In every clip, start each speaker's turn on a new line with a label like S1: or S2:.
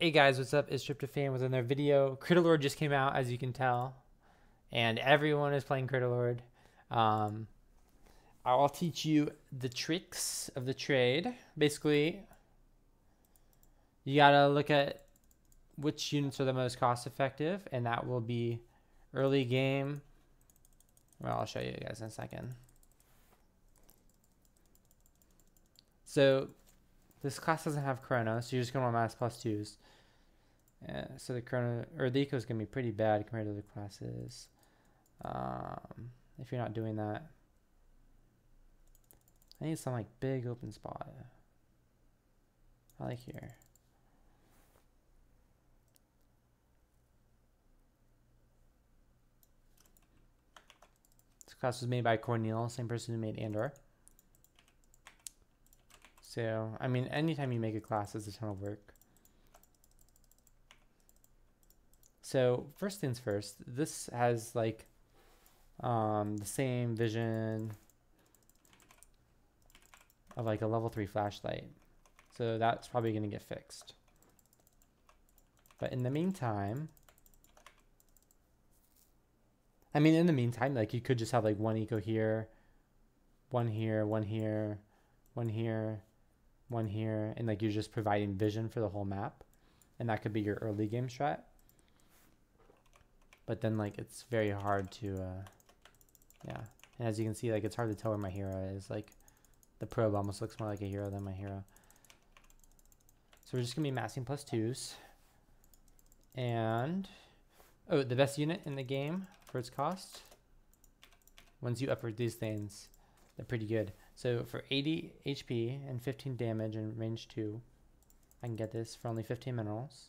S1: Hey guys, what's up? It's Tryptophan with another video. Critter Lord just came out, as you can tell, and everyone is playing Critter Lord. Um, I'll teach you the tricks of the trade. Basically, you gotta look at which units are the most cost effective, and that will be early game. Well, I'll show you guys in a second. So this class doesn't have chrono, so you're just gonna want mass plus twos. So the chrono or the eco is gonna be pretty bad compared to other classes. If you're not doing that, I need some like big open spot. I like here. This class was made by Cornel, same person who made Andor. So, I mean, anytime you make a class is a ton of work. So, first things first, this has like the same vision of like a level 3 flashlight. So that's probably going to get fixed. But in the meantime, like you could just have like one eco here, one here, one here, one here, one here, and like you're just providing vision for the whole map. And that could be your early game strat. But then like it's very hard to, yeah. And as you can see, like it's hard to tell where my hero is. Like the probe almost looks more like a hero than my hero. So we're just gonna be massing plus twos. And, oh, the best unit in the game for its cost. Once you upgrade these things, they're pretty good. So for 80 HP and 15 damage and range 2, I can get this for only 15 minerals.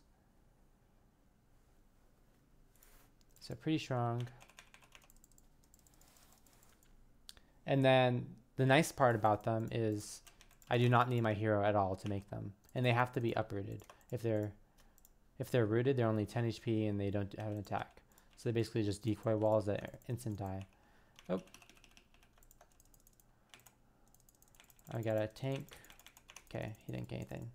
S1: So pretty strong. And then the nice part about them is I do not need my hero at all to make them. And they have to be uprooted. If they're rooted, they're only 10 HP and they don't have an attack. So they basically just decoy walls that instant die. Oh. I got a tank. Okay, he didn't get anything.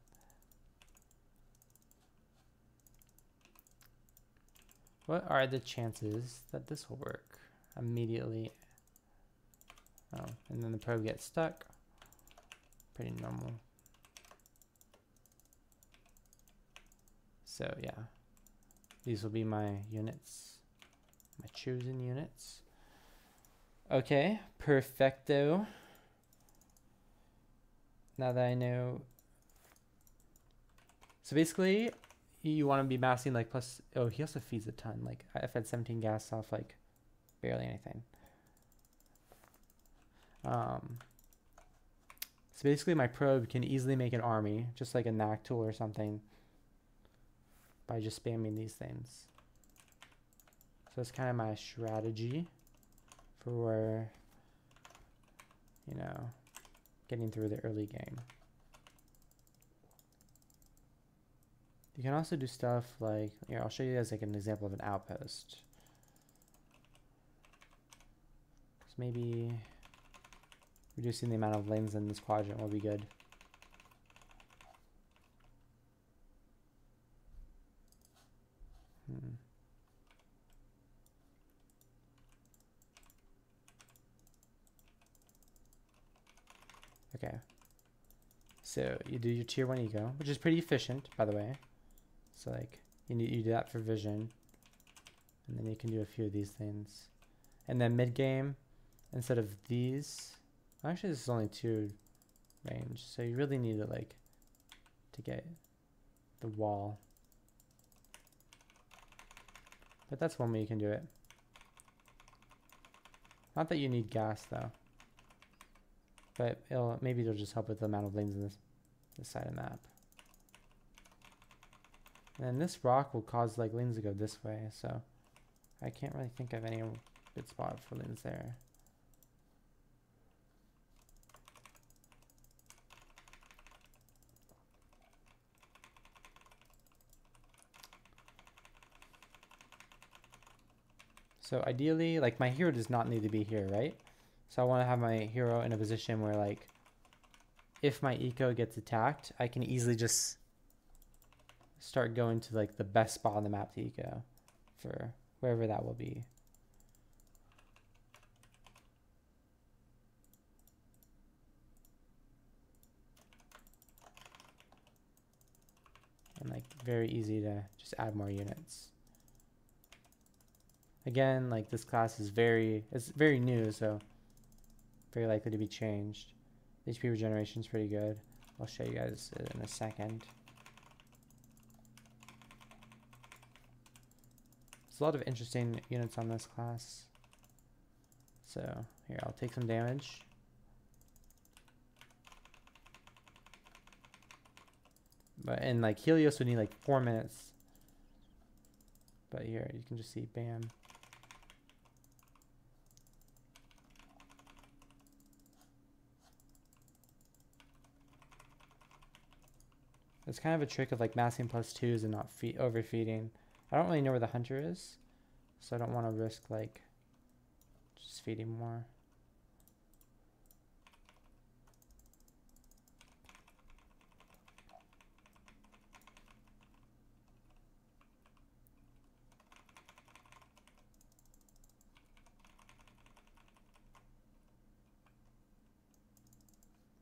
S1: What are the chances that this will work? Immediately. Oh, and then the probe gets stuck. Pretty normal. So yeah, these will be my units, my chosen units. Okay, perfecto. Now that I know. So basically, you want to be massing like plus, oh, he also feeds a ton. Like I've had 17 gas off like barely anything. So basically my probe can easily make an army, just like a knack tool or something, by just spamming these things. So that's kind of my strategy for, you know, getting through the early game. You can also do stuff like, here, I'll show you guys like an example of an outpost. So maybe reducing the amount of lanes in this quadrant will be good. Okay. So you do your tier 1 eco, which is pretty efficient, by the way. So like you do that for vision. And then you can do a few of these things. And then mid game, instead of these, actually this is only 2 range. So you really need to get the wall. But that's one way you can do it. Not that you need gas though. But maybe it'll just help with the amount of lanes in this side of the map. And this rock will cause like lanes to go this way, so I can't really think of any good spot for lanes there. So ideally, like my hero does not need to be here, right? So I want to have my hero in a position where like if my eco gets attacked, I can easily just start going to like the best spot on the map to eco for wherever that will be. And like very easy to just add more units. Again, like this class is it's very new, so very likely to be changed. HP regeneration is pretty good. I'll show you guys it in a second. There's a lot of interesting units on this class. So here, I'll take some damage. But in like Helios would need like 4 minutes. But here you can just see, bam. It's kind of a trick of like massing +2s and not overfeeding. I don't really know where the hunter is, so I don't want to risk like just feeding more.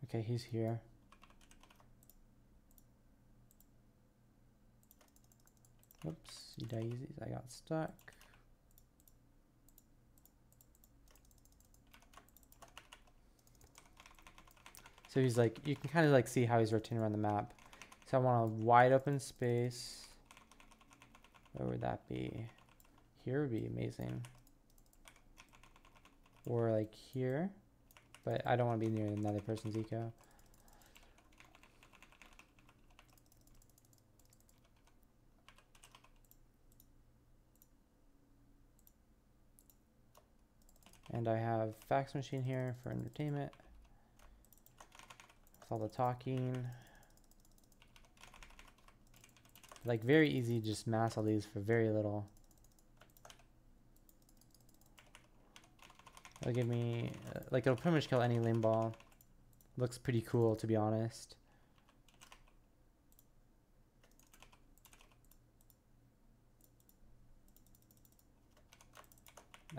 S1: Okay, he's here. Oops, daisies, I got stuck. So he's like, you can kind of like see how he's rotating around the map. So I want a wide open space. Where would that be? Here would be amazing. Or like here. But I don't want to be near another person's eco. And I have fax machine here for entertainment. With all the talking. Like very easy to just mass all these for very little. It'll give me, like it'll pretty much kill any lane ball. Looks pretty cool, to be honest.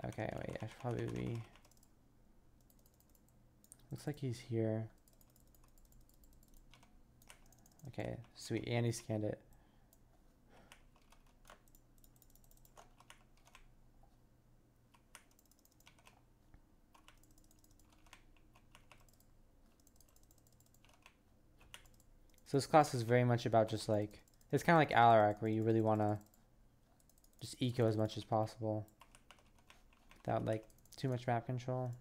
S1: Okay, wait, I should probably be... Looks like he's here. Okay, sweet, and he scanned it. So this class is very much about just like, it's kind of like Alarak, where you really want to just eco as much as possible without like too much map control.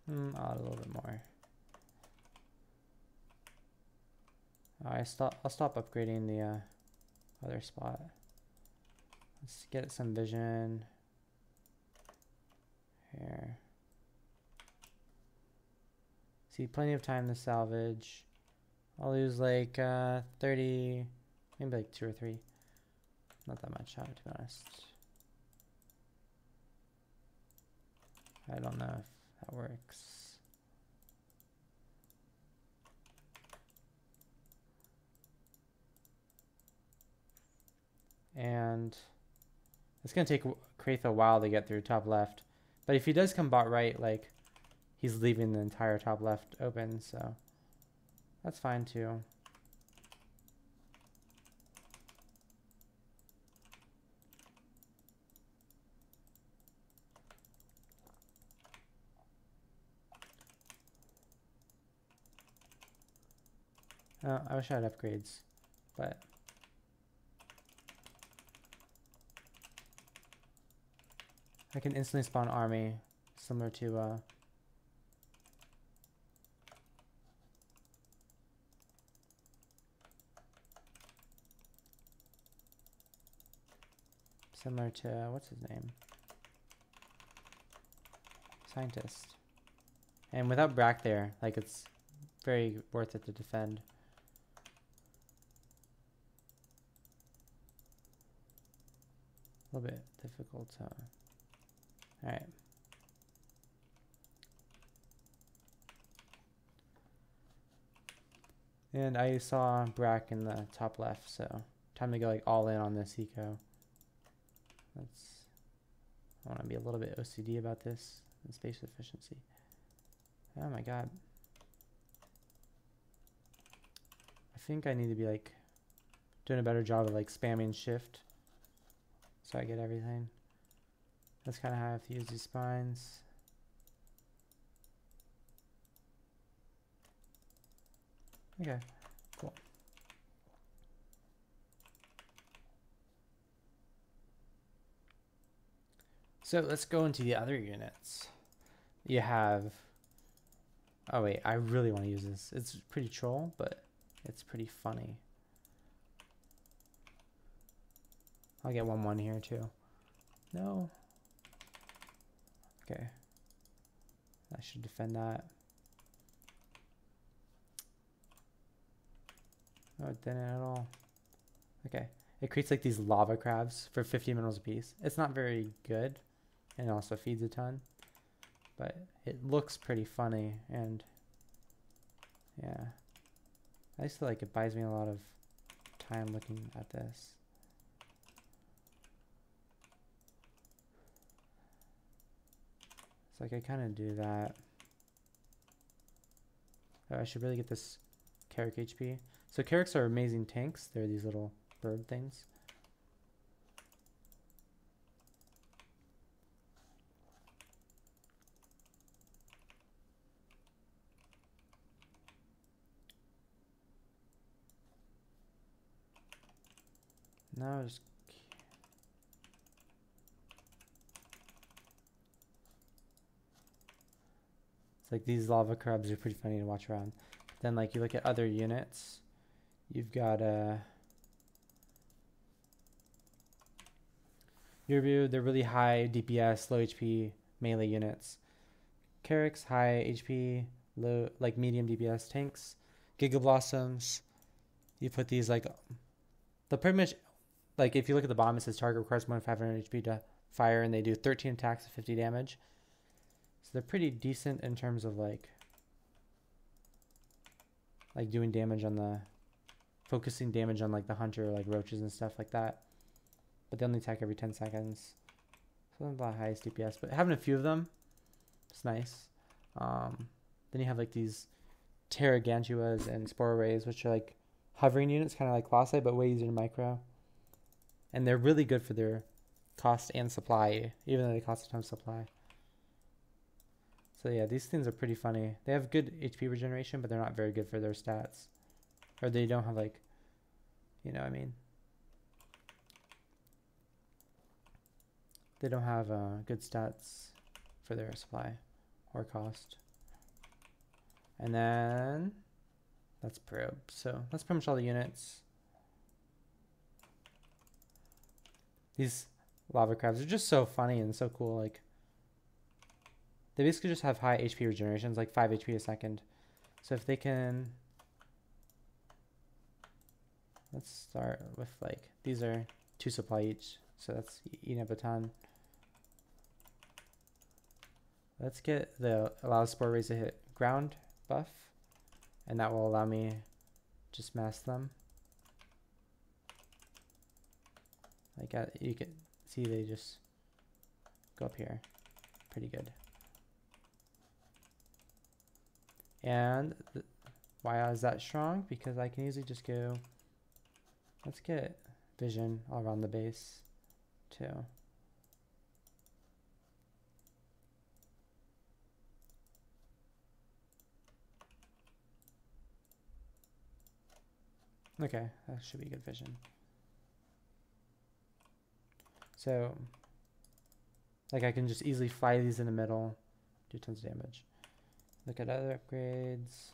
S1: I'll add a little bit more. I'll stop upgrading the other spot. Let's get some vision here. See, plenty of time to salvage. I'll lose like 30, maybe like 2 or 3. Not that much, to be honest. I don't know if that works. And it's going to take Kraith a while to get through top left. But if he does come bot right, like, he's leaving the entire top left open, so that's fine too. I wish I had upgrades, but I can instantly spawn army, similar to what's his name? Scientist. And without Brack there, like, it's very worth it to defend. A little bit difficult. All right. And I saw Brack in the top left, so time to go like all in on this eco. I want to be a little bit OCD about this and space efficiency. Oh my god. I think I need to be like doing a better job of like spamming shift so I get everything. That's kind of how I have to use these spines. Okay, cool. So let's go into the other units. You have, oh wait, I really want to use this. It's pretty troll, but it's pretty funny. I'll get 1/1 here too. No. Okay. I should defend that. No, it didn't at all. Okay. It creates like these lava crabs for 50 minerals a piece. It's not very good, and it also feeds a ton, but it looks pretty funny, and yeah. I just feel like it buys me a lot of time looking at this. It's like I kind of do that. Oh, I should really get this Carrick HP. So Carricks are amazing tanks. They're these little bird things. Now just it's like these lava crabs are pretty funny to watch around. Then like you look at other units, you've got Yurbu, they're really high DPS, low HP melee units. Carricks, high HP, low like medium DPS tanks. Giga Blossoms, you put these like they'll pretty much like if you look at the bottom it says target requires more than 500 HP to fire, and they do 13 attacks at 50 damage. So they're pretty decent in terms of like doing damage on the focusing damage on like the hunter, like roaches and stuff like that. But they only attack every 10 seconds. So that's not the highest DPS, but having a few of them, it's nice. Then you have like these Terragantuas and Spore Rays, which are like hovering units, kind of like Colossi, but way easier to micro. And they're really good for their cost and supply, even though they cost a ton of supply. So yeah, these things are pretty funny. They have good HP regeneration, but they're not very good for their stats. Or they don't have like, you know what I mean? They don't have good stats for their supply or cost. And then that's probe. So that's pretty much all the units. These lava crabs are just so funny and so cool. Like they basically just have high HP regenerations, like 5 HP a second. So if they can, let's start with like, these are 2 supply each. So that's eating up a ton. Let's get the allow Spore Rays to hit ground buff, and that will allow me just mass them. Like you can see they just go up here, pretty good. And why is that strong? Because I can easily just go, let's get vision all around the base too. Okay, that should be good vision. So, like I can just easily fly these in the middle, do tons of damage. Look at other upgrades.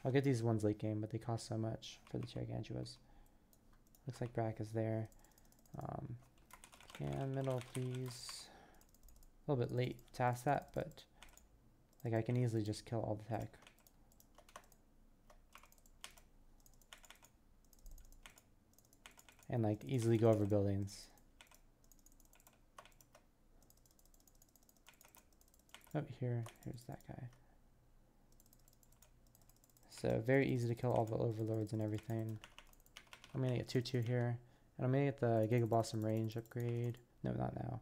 S1: I'll get these ones late game, but they cost so much for the Terragantuas. Looks like Brack is there. And middle, please. A little bit late to ask that, but like I can easily just kill all the tech. and like easily go over buildings. Oh, here's that guy. So very easy to kill all the overlords and everything. I'm gonna get 2-2 here, and I'm gonna get the Giga Blossom range upgrade. No, not now.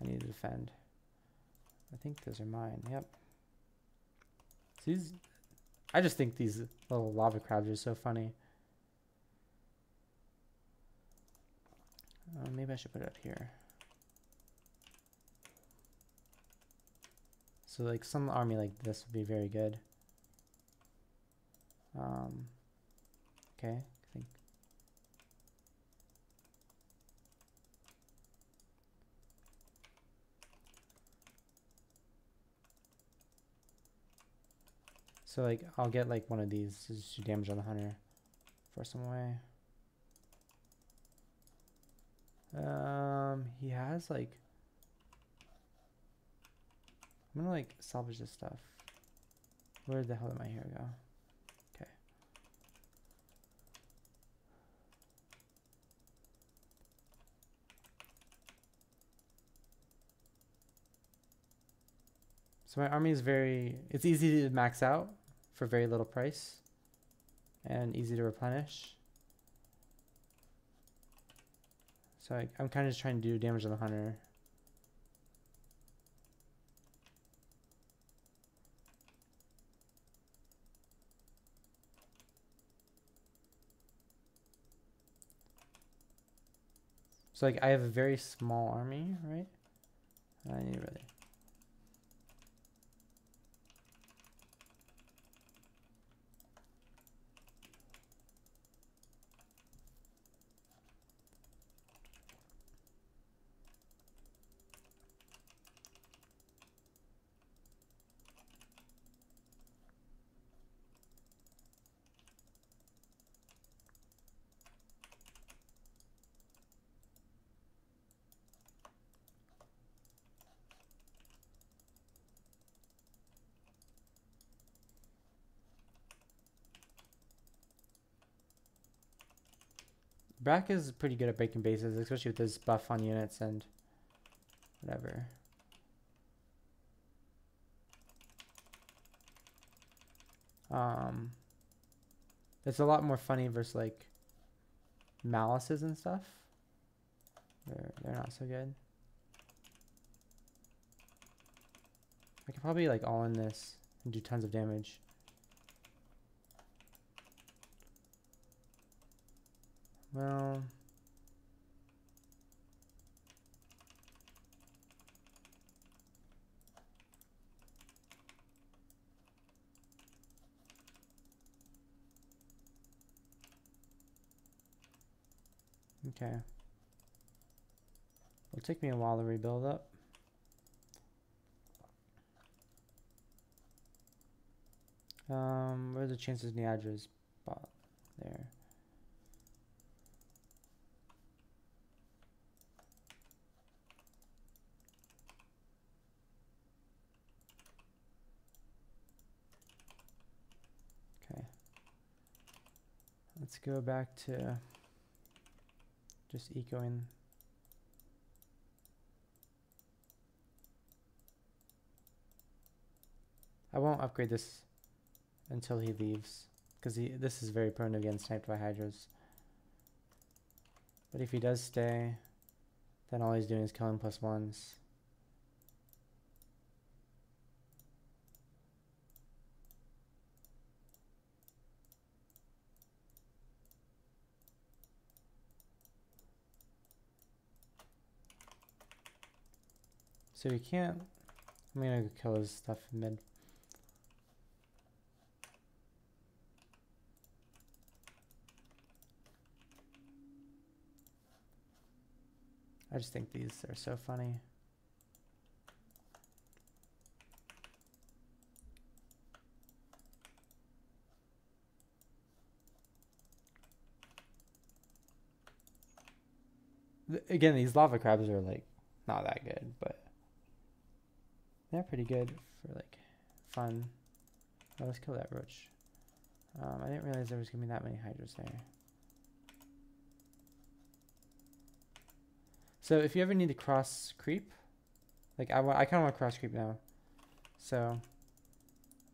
S1: I need to defend. I think those are mine. Yep. So these, I just think these little lava crabs are so funny. Maybe I should put it up here. So like some army like this would be very good. Okay, I think. So like I'll get like one of these to just do damage on the hunter. Force him away. He has like, I'm gonna like salvage this stuff. Where the hell did my hair go? Okay. So my army is it's easy to max out for very little price and easy to replenish. So I'm kind of just trying to do damage on the hunter. So like I have a very small army, right? I need really. Brack is pretty good at breaking bases, especially with his buff on units and whatever. It's a lot more funny versus like malices and stuff. They're not so good. I could probably like all in this and do tons of damage. Well, okay. It'll take me a while to rebuild up. Where's the chances Niadra's spot? There. Okay. Let's go back to just ecoing. I won't upgrade this until he leaves, because this is very prone to getting sniped by hydras. But if he does stay, then all he's doing is killing +1s. So he can't. I'm gonna kill his stuff in mid. I just think these are so funny. Again, these lava crabs are like not that good, but they're pretty good for like fun. Oh, let's kill that roach. I didn't realize there was gonna be that many hydras there. So if you ever need to cross creep, like I kind of want to cross creep now. So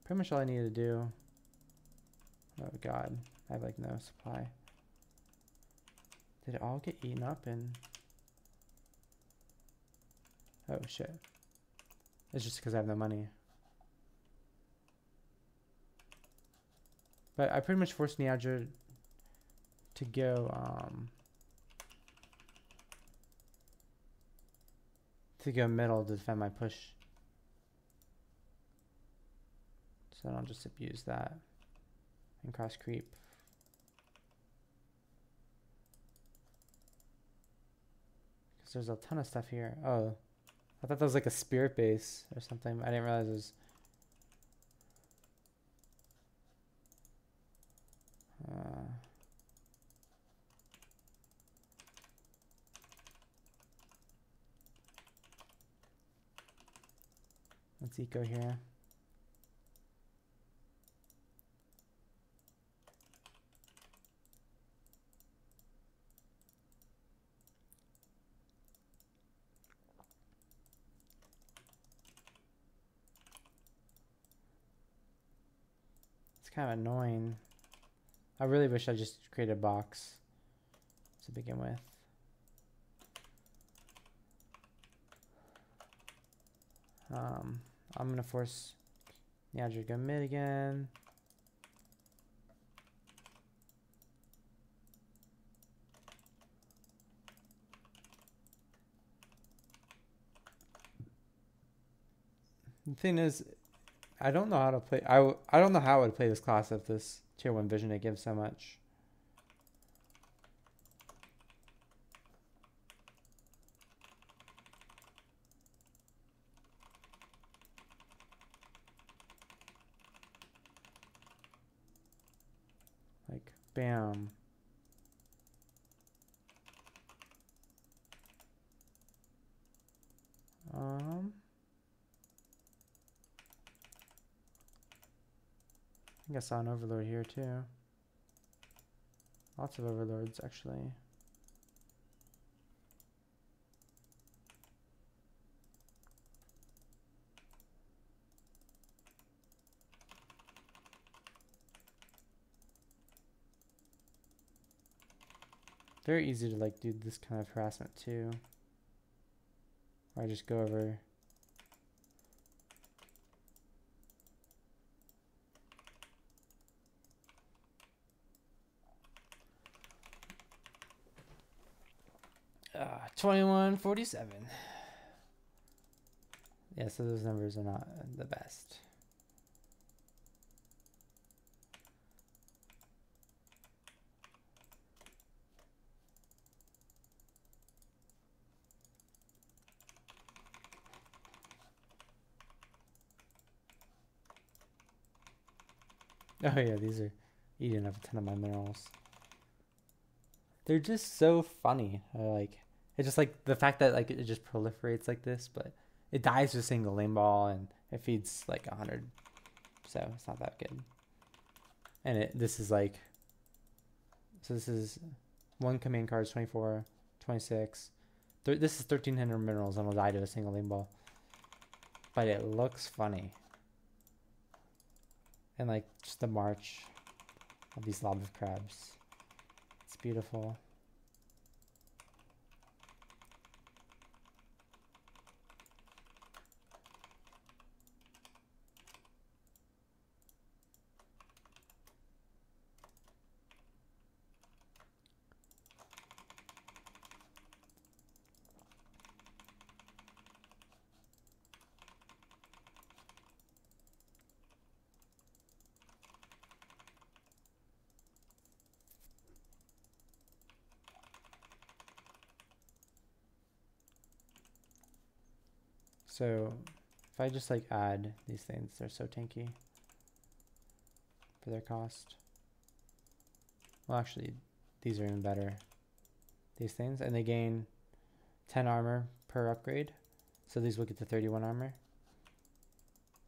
S1: pretty much all I need to do. Oh God, I have like no supply. Did it all get eaten up and? Oh shit. It's just because I have no money. But I pretty much forced Niagara to go middle to defend my push. So I don't just abuse that and cross creep. Because there's a ton of stuff here. Oh, I thought that was like a spirit base or something. I didn't realize it was. Let's eco here. It's kind of annoying. I really wish I just created a box to begin with. I'm gonna force Niagara to go mid again. The thing is, I don't know how to play. I don't know how I would play this class if this tier 1 vision it gives so much. Like, bam. I think I saw an overlord here too. Lots of overlords actually. Very easy to like do this kind of harassment too. Or I just go over. Ah, 2147. Yeah, so those numbers are not the best. Oh yeah, these are eating up a ton of my minerals. They're just so funny. Like, it's just like the fact that like it just proliferates like this, but it dies with a single lane ball and it feeds like 100, so it's not that good. And this is like, so this is one command card is 24, 26. This is 1300 minerals and will die to a single lane ball. But it looks funny. And like just the march of these lob of crabs. It's beautiful. So if I just like add these things, they're so tanky for their cost. Well, actually, these are even better. These things, and they gain 10 armor per upgrade. So these will get to 31 armor.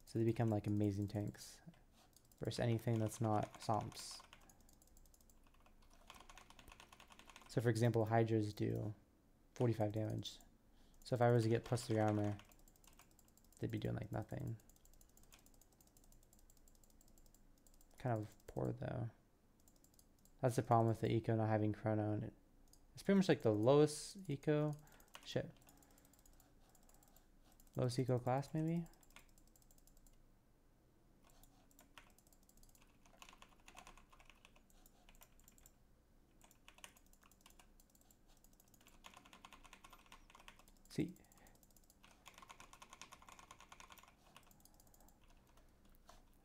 S1: So they become like amazing tanks versus anything that's not Somps. So for example, Hydras do 45 damage. So if I was to get +3 armor, they'd be doing like nothing. Kind of poor though. That's the problem with the eco not having chrono. And it's pretty much like the lowest eco. Shit. Lowest eco class maybe? See,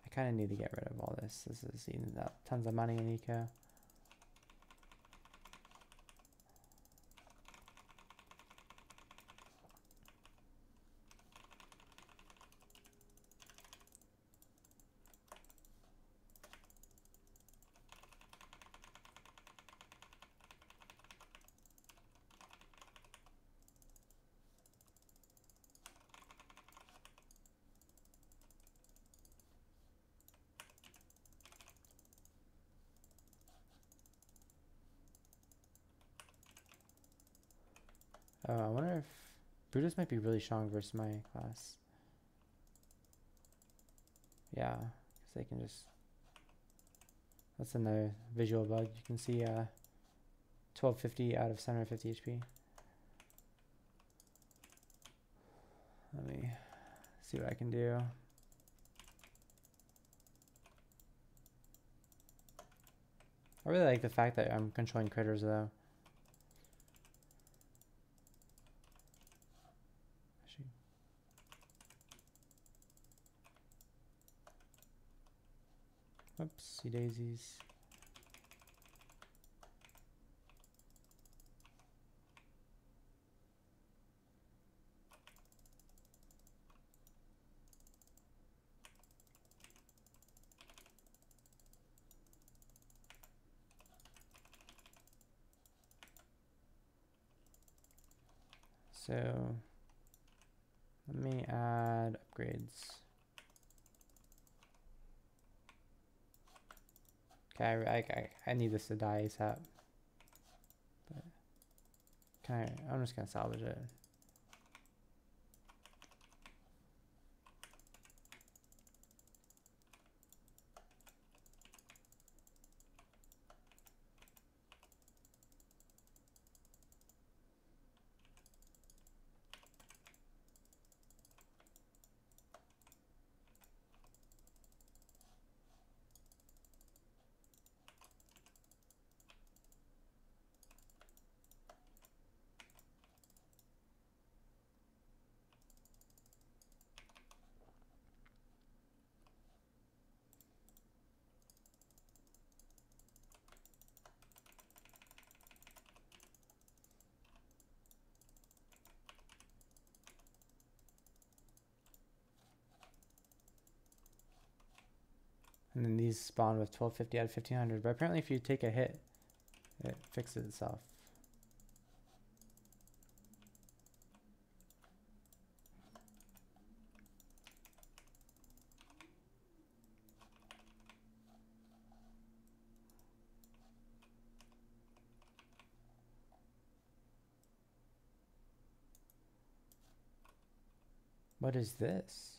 S1: I kind of need to get rid of all this. This is eating up tons of money in eco. Oh, I wonder if Brutus might be really strong versus my class. Yeah, because they can just... That's another visual bug. You can see 1250 out of 750 HP. Let me see what I can do. I really like the fact that I'm controlling critters though. Oopsie daisies. So let me add upgrades. Okay, I need this to die ASAP. But I'm just gonna salvage it. And then these spawn with 1250 out of 1500. But apparently if you take a hit, it fixes itself. What is this?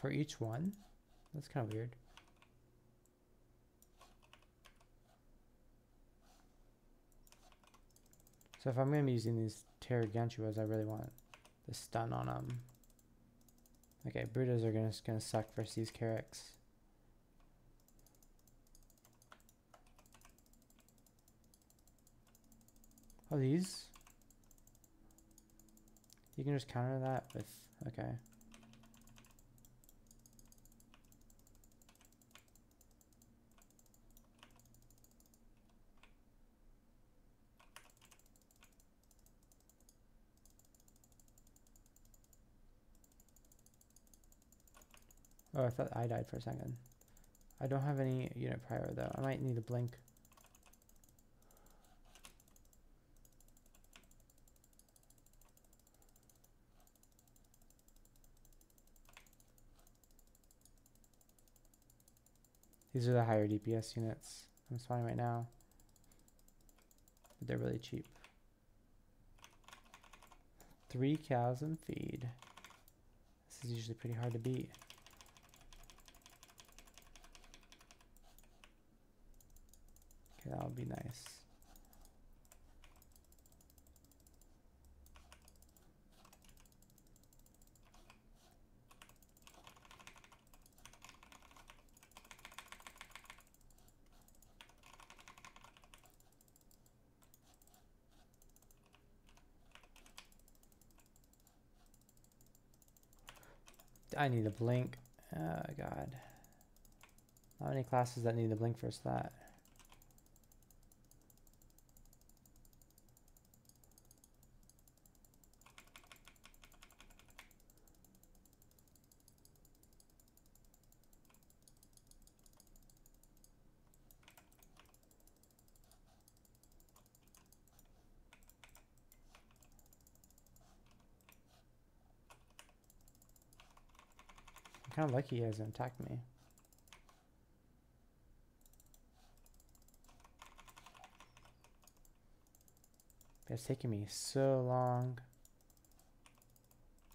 S1: For each one? That's kind of weird. So if I'm going to be using these Terragantuas, I really want the stun on them. Okay, Brutos are just going to suck versus these Carracks. Oh, these? You can just counter that with... Okay. Oh, I thought I died for a second. I don't have any unit prior though. I might need a blink. These are the higher DPS units I'm spawning right now. but they're really cheap. 3 cows and feed. This is usually pretty hard to beat. Okay, that would be nice. I need a blink. Oh god. How many classes that need a blink versus that? I'm kind of lucky he hasn't attacked me. It's taking me so long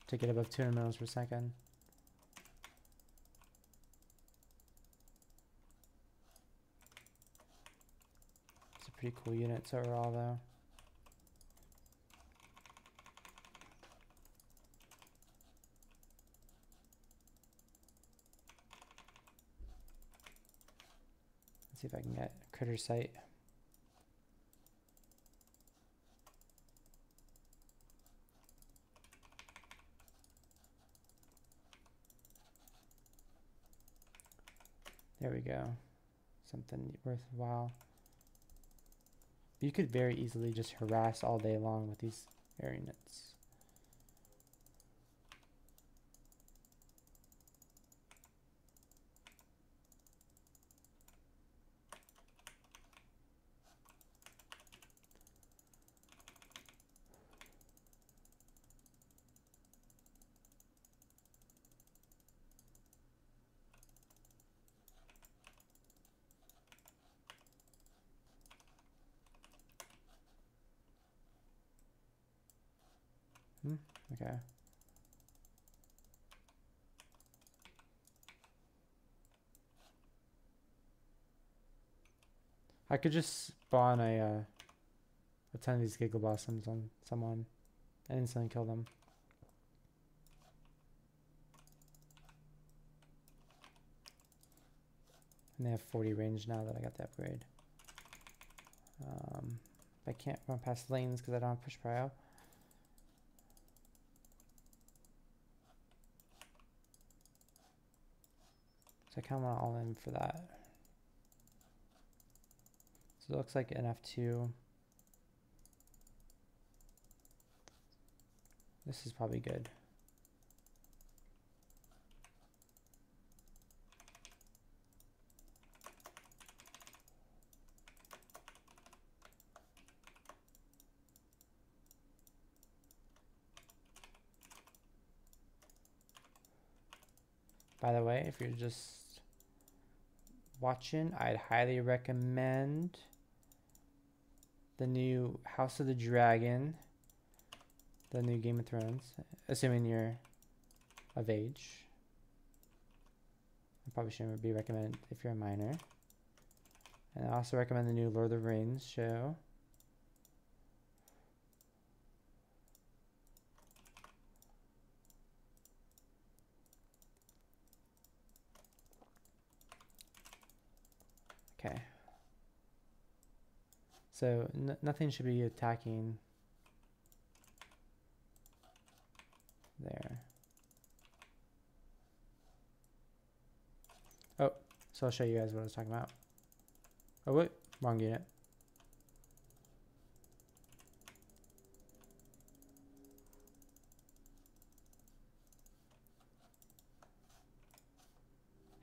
S1: to get above 200 mils per second. It's a pretty cool unit overall though. Let's see if I can get critter sight. There we go. Something worthwhile. You could very easily just harass all day long with these air units. Okay. I could just spawn a ton of these Giggle Blossoms on someone and instantly kill them. And they have 40 range now that I got the upgrade. I can't run past lanes because I don't have push prio. So I kind of want all in for that. So it looks like an F2. This is probably good. By the way, if you're just watching, I'd highly recommend the new House of the Dragon, the new Game of Thrones, assuming you're of age. I probably shouldn't be recommended if you're a minor. And I also recommend the new Lord of the Rings show. Okay. So nothing should be attacking there. Oh, so I'll show you guys what I was talking about. Oh wait, wrong unit.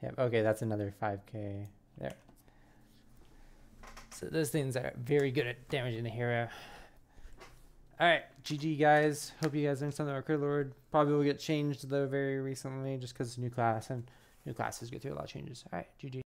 S1: Yep, okay, that's another 5k there. So those things are very good at damaging the hero. Alright, GG guys. Hope you guys learned something about Critter Lord. Probably will get changed though very recently just because it's a new class and new classes go through a lot of changes. Alright, GG.